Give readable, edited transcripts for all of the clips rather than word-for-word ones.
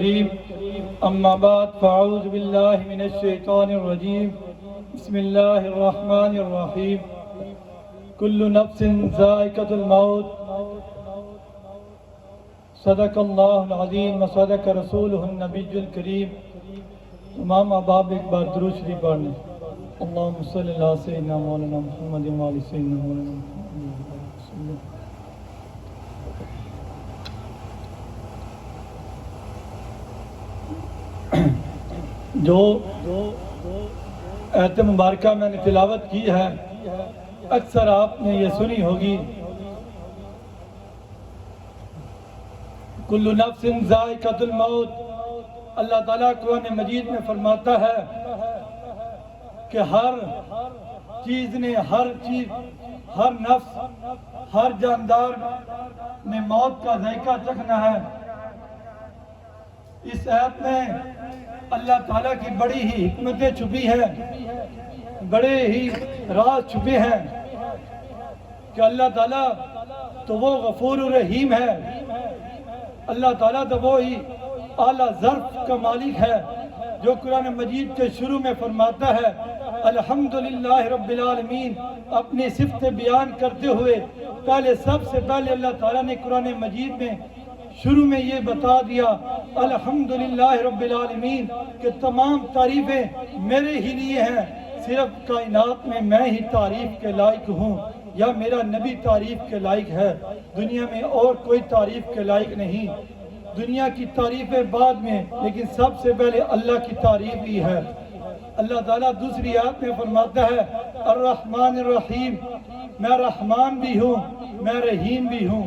الكريم أما بعد فأعوذ بالله من الشيطان الرجيم بسم الله الرحمن الرحيم كل نفس ذائقة الموت صدق الله العظيم وصدق رسوله النبي الكريم تمام احباب ایک بار درود شریف پڑھنے اللهم صل علی سیدنا مولانا محمد و علی سیدنا مولانا محمد. جو آیت مبارکہ میں نے تلاوت کی ہے اکثر آپ نے یہ سنی ہوگی کل نفس ذائقۃ الموت. اللہ تعالیٰ قرآن مجید میں فرماتا ہے کہ ہر چیز نے ہر نفس ہر جاندار نے موت کا ذائقہ چکھنا ہے. اس آیت میں اللہ تعالیٰ کی بڑی ہی حکمتیں چھپی ہیں, بڑے ہی راز چھپے ہیں کہ اللہ تعالیٰ تو وہ غفور الرحیم ہے, اللہ تعالیٰ تو وہی اعلیٰ ظرف کا مالک ہے جو قرآن مجید کے شروع میں فرماتا ہے الحمدللہ رب العالمین. اپنی صفت بیان کرتے ہوئے سب سے پہلے اللہ تعالیٰ نے قرآن مجید میں شروع میں یہ بتا دیا الحمدللہ رب العالمین کہ تمام تعریفیں میرے ہی لیے ہیں, صرف کائنات میں میں ہی تعریف کے لائق ہوں یا میرا نبی تعریف کے لائق ہے, دنیا میں اور کوئی تعریف کے لائق نہیں. دنیا کی تعریفیں بعد میں, لیکن سب سے پہلے اللہ کی تعریف ہی ہے. اللہ تعالیٰ دوسری آیت میں فرماتا ہے الرحمن الرحیم, میں رحمان بھی ہوں میں رحیم بھی ہوں.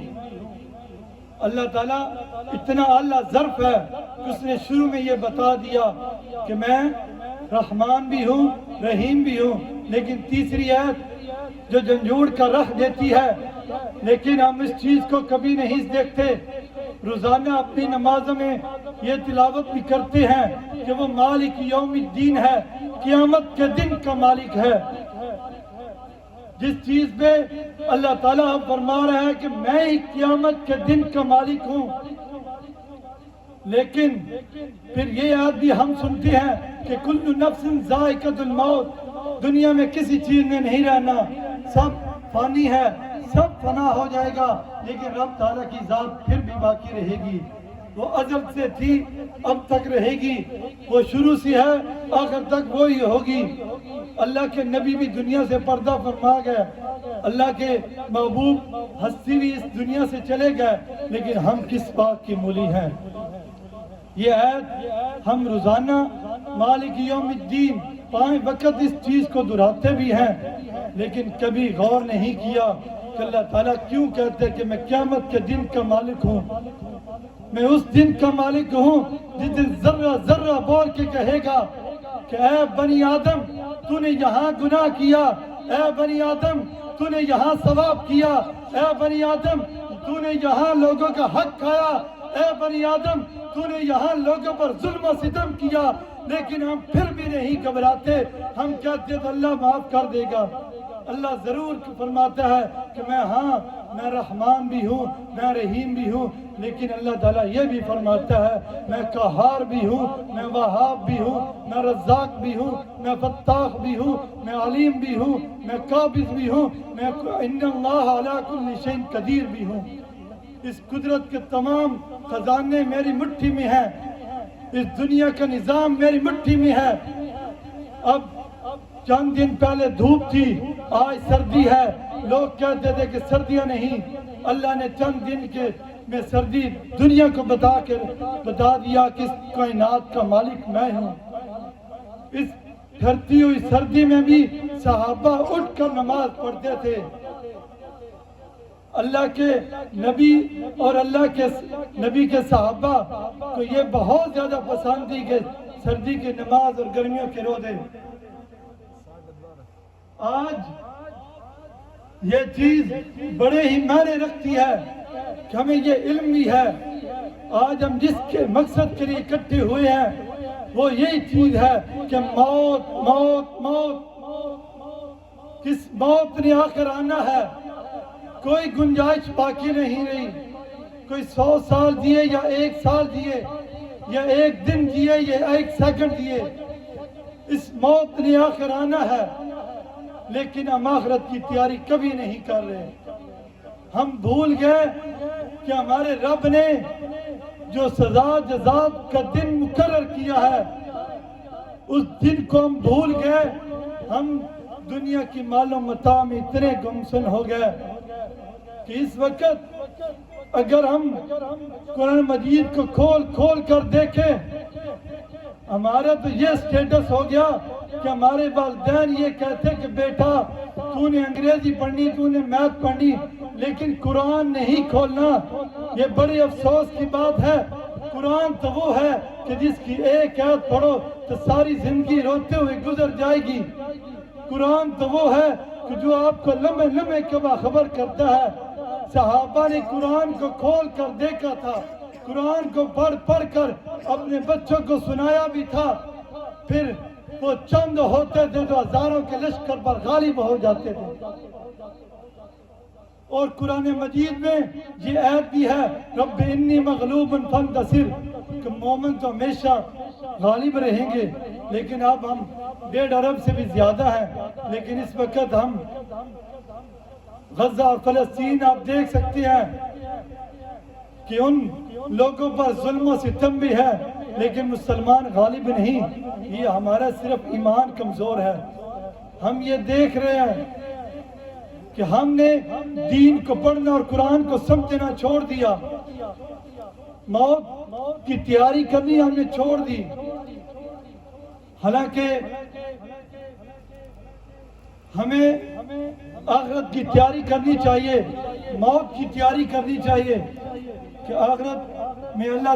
اللہ تعالیٰ اتنا اعلیٰ ظرف ہے کہ اس نے شروع میں یہ بتا دیا کہ میں رحمان بھی ہوں رحیم بھی ہوں. لیکن تیسری آیت جو جھنجھوڑ کا رخ دیتی ہے, لیکن ہم اس چیز کو کبھی نہیں دیکھتے. روزانہ اپنی نمازوں میں یہ تلاوت بھی کرتے ہیں کہ وہ مالک یوم الدین ہے, قیامت کے دن کا مالک ہے. جس چیز پہ اللہ تعالیٰ فرما رہا ہے کہ میں ہی قیامت کے دن کا مالک ہوں, لیکن پھر یہ آیت بھی ہم سنتے ہیں کہ کل نفس ذائقۃ الموت. دنیا میں کسی چیز نے نہیں رہنا, سب فانی ہے, سب فنا ہو جائے گا, لیکن رب تعالیٰ کی ذات پھر بھی باقی رہے گی. وہ ازل سے تھی اب تک رہے گی, وہ شروع سے ہے آخر تک وہی ہوگی. اللہ کے نبی بھی دنیا سے پردہ فرما گئے, اللہ کے محبوب ہستی بھی اس دنیا سے چلے گئے, لیکن ہم کس بات کی مولی ہیں. یہ آیت ہم روزانہ مالک یوم الدین 5 وقت اس چیز کو دہراتے بھی ہیں, لیکن کبھی غور نہیں کیا کہ اللہ تعالیٰ کیوں کہتے کہ میں قیامت کے دن کا مالک ہوں. میں اس دن کا مالک ہوں جس دن ذرہ ذرہ بول کے کہے گا کہ اے بنی آدم تو نے یہاں گناہ کیا, اے بنی آدم تو نے یہاں ثواب کیا, اے بنی آدم تو نے یہاں لوگوں کا حق کھایا, اے بنی آدم تو نے یہاں لوگوں پر ظلم و ستم کیا. لیکن ہم پھر بھی نہیں گھبراتے, ہم کہتے تو اللہ معاف کر دے گا. اللہ ضرور فرماتا ہے کہ میں رحمان بھی ہوں میں رحیم بھی ہوں, لیکن اللہ تعالیٰ یہ بھی فرماتا ہے میں قہار بھی ہوں میں وہاب بھی ہوں میں رزاق بھی ہوں میں فتاح بھی ہوں میں علیم بھی ہوں میں قابض بھی ہوں میں ان اللہ علی کل شیء قدیر بھی ہوں. اس قدرت کے تمام خزانے میری مٹھی میں ہیں, اس دنیا کا نظام میری مٹھی میں ہے. اب چند دن پہلے دھوپ تھی, آج سردی ہے. لوگ کہتے تھے کہ سردیاں نہیں, اللہ نے چند دن کے میں سردی دنیا کو بتا دیا کہ اس کائنات کا مالک میں ہوں. اس ٹھرتی ہوئی سردی میں بھی صحابہ اٹھ کر نماز پڑھتے تھے. اللہ کے نبی اور اللہ کے نبی کے صحابہ کو یہ بہت زیادہ پسند تھی کہ سردی کی نماز اور گرمیوں کے روزے. آج یہ چیز بڑے ہی معنی رکھتی ہے کہ ہمیں یہ علم بھی ہے. آج ہم جس کے مقصد کے لیے اکٹھے ہوئے ہیں وہ یہی چیز ہے کہ موت موت موت, کس موت نے آ کر آنا ہے, کوئی گنجائش باقی نہیں رہی. کوئی 100 سال دیے یا 1 سال دیے, یا ایک دن جیے یا ایک سیکنڈ جیے، اس موت نے آخر آنا ہے، لیکن ہم آخرت کی تیاری کبھی نہیں کر رہے۔ ہم بھول گئے کہ ہمارے رب نے جو سزا جزا کا دن مقرر کیا ہے، اس دن کو ہم بھول گئے۔ ہم دنیا کی مال و متاع میں اتنے گمسن ہو گئے کہ اس وقت اگر ہم قرآن مجید کو کھول کھول کر دیکھیں، ہمارا تو یہ سٹیٹس ہو گیا کہ ہمارے والدین یہ کہتے کہ بیٹا تو نے انگریزی پڑھنی، تو نے میتھ پڑھنی، لیکن قرآن نہیں کھولنا۔ یہ بڑی افسوس کی بات ہے۔ قرآن تو وہ ہے کہ جس کی ایک آیت پڑھو تو ساری زندگی روتے ہوئے گزر جائے گی۔ قرآن تو وہ ہے کہ جو آپ کو لمحے لمحے کے باخبر کرتا ہے۔ صحابہ نے قرآن کو کھول کر دیکھا تھا، قرآن کو پڑھ پڑھ کر اپنے بچوں کو سنایا بھی تھا، پھر وہ چند ہوتے تھے تو ہزاروں کے لشکر پر غالب ہو جاتے تھے۔ اور قرآن مجید میں یہ آیت بھی ہے، رب انی مغلوب فانتصر، کہ مومن تو ہمیشہ غالب رہیں گے۔ لیکن اب ہم 1.5 ارب سے بھی زیادہ ہیں، لیکن اس وقت ہم غزہ اور فلسطین آپ دیکھ سکتے ہیں کہ ان لوگوں پر ظلم و ستم بھی ہے، لیکن مسلمان غالب نہیں۔ یہ ہمارا صرف ایمان کمزور ہے۔ ہم یہ دیکھ رہے ہیں کہ ہم نے دین کو پڑھنا اور قرآن کو سمجھنا چھوڑ دیا، موت کی تیاری کرنی ہم نے چھوڑ دی۔ حالانکہ ہمیں آخرت کی تیاری کرنی چاہیے، موت کی تیاری کرنی چاہیے کہ آخرت میں اللہ